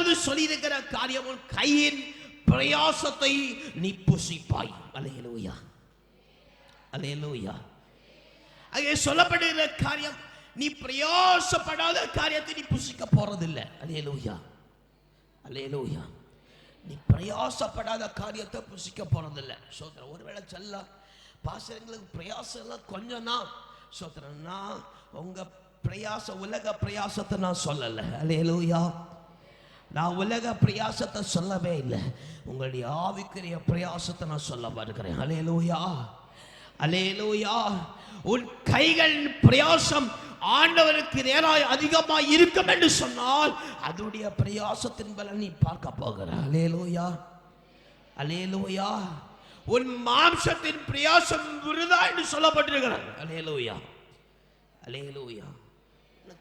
இரண்டாவது சொல்லியிருக்கிற காரியம், உன் கையின் பிரயாசத்தை நீ புசிப்பாய். அல்லேலூயா, அல்லேலூயா. அங்கே சொல்லப்படுகிற காரியம், நீ பிரயாசப்படாத காரியத்தை நீ புசிக்க போறதில்லை. அல்லேலூயா, அல்லேலூயா. நீ பிரயாசப்படாத காரியத்தை புசிக்க போறதில்லை. சோதரன் ஒருவேளை சொல்ல பாசங்களுக்கு பிரயாசம் எல்லாம் கொஞ்சம் தான். சோதரன் நான் உங்க பிரயாச உலக பிரயாசத்தை நான் சொல்லலை. அல்லேலூயா. நான் உலக பிரயாசத்தை சொல்லவே இல்லை. உங்களுடைய ஆவிக்குரிய பிரயாசத்தை நான் சொல்ல வருகிறேன். அல்லேலூயா, அல்லேலூயா. உன் கைகள் பிரயாசம் ஆண்டவருக்கு நேராய் அதிகமாக இருக்கும் என்று சொன்னால் அதனுடைய பிரயாசத்தின் பலன் நீ பார்க்க போகிற. அல்லேலூயா, அல்லேலூயா. உன் மாம்சத்தின் பிரயாசம் விருதா என்று சொல்லப்பட்டிருக்கிறது. அல்லேலூயா, அல்லேலூயா.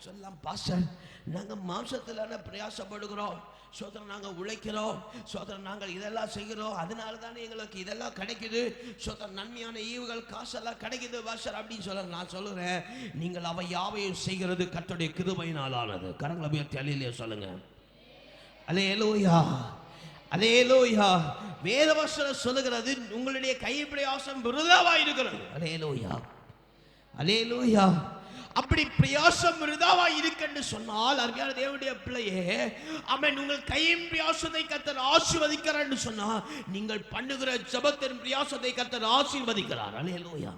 சொல்லலாம் பாஸ்டர், நாங்கள் மாம்சத்தில் பிரயாசப்படுகிறோம், சோதரன் நாங்கள் உழைக்கிறோம், சோதரன் நாங்கள் இதெல்லாம் செய்கிறோம், அதனால தானே எங்களுக்கு இதெல்லாம் கிடைக்குது, சோதரன் நன்மையான ஈவுகள் காசெல்லாம் கிடைக்குது பாஸ்டர் அப்படின்னு சொல்ல. நான் சொல்லுறேன், நீங்கள் அவை யாவையும் செய்கிறது கர்த்தருடைய கிருபையினால் ஆனது. கரங்களை உயர்த்தி அல்லேலூயா சொல்லுங்க. அல்லேலூயா, அல்லேலூயா. வேதவசனம் சொல்லுகிறது, உங்களுடைய கை பிரயாசம் விருதாவா இருக்கிறது. அல்லேலூயா, அல்லேலூயா. அப்படி பிரயாசம் விருதாவா இருக்குன்னு சொன்னால், அருமையான தேவனுடைய பிள்ளையே, அவன் உங்கள் கையின் பிரயாசத்தை கர்த்தர் ஆசீர்வதிக்கிறான்னு சொன்னா, நீங்கள் பண்ணுகிற ஜெபத்தின் பிரயாசத்தை கர்த்தர் ஆசீர்வதிக்கிறார். அல்லேலூயா,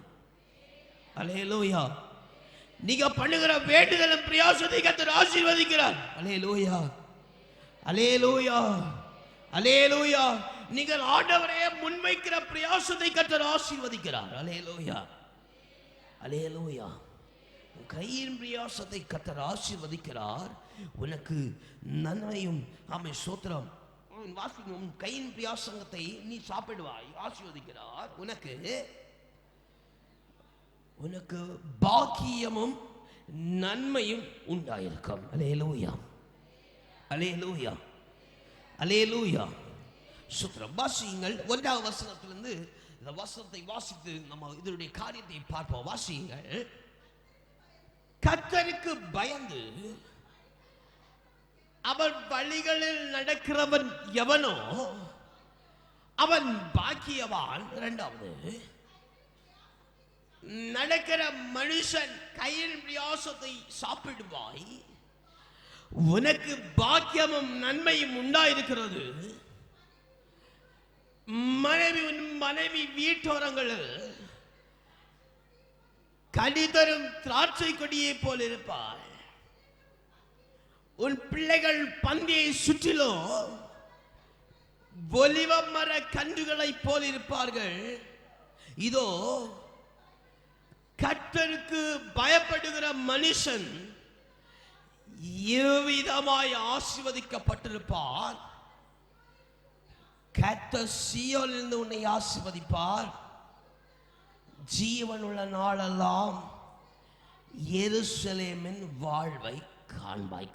அல்லேலூயா. நீங்க பண்ணுகிற வேண்டுதலின் பிரயாசத்தை கர்த்தர் ஆசீர்வதிக்கிறார். அல்லேலூயா, அல்லேலூயா, அல்லேலூயா. நீங்கள் ஆண்டவரே முன்வைக்கிற பிரயாசத்தை கர்த்தர் ஆசீர்வதிக்கிறார். அல்லேலூயா, அல்லேலூயா. கையின் பிரயாசத்தை கர்த்தர் ஆசீர்வதிக்கிறார். உனக்கு நன்மையும் ஆமை சோத்திரம் வாசிக்கும். கையின் பிரயாசத்தை நீ சாப்பிடுவாய், ஆசீர்வதிக்கிறார். உனக்கு பாக்கியமும் நன்மையும் உண்டாயிருக்கும். அல்லேலூயா, அல்லேலூயா, அல்லேலூயா. சோத்திரம். வாசியுங்கள் 1வது வசனத்திலிருந்து இந்த வசனத்தை வாசித்து நம்ம இதனுடைய காரியத்தை பார்ப்போம். வாசியுங்கள். கர்த்தருக்கு பயந்து அவன் வழிகளில் நடக்கிறவன் எவனோ அவன் பாக்கியவான். 2வது, நடக்கிற மனுஷன் கையின் பிரயாசத்தை சாப்பிடுவாய், உனக்கு பாக்கியமும் நன்மையும் உண்டாயிருக்கிறது. மனைவி வீட்டோரங்களில் கனி தரும் திராட்சை கொடியை போல் இருப்பாள். உன் பிள்ளைகள் பந்தியை சுற்றிலோ ஒலிவ மர கன்றுகளை போல் இருப்பார்கள். இதோ கர்த்தருக்கு பயப்படுகிற மனுஷன் இவ்விதமாய் ஆசீர்வதிக்கப்பட்டிருப்பார். கர்த்தர் சீயோனிலிருந்து உன்னை ஆசீர்வதிப்பார். ஜீவனுள்ள நாளெல்லாம் எருசலேமின் வாழ்வை காண்பாய்.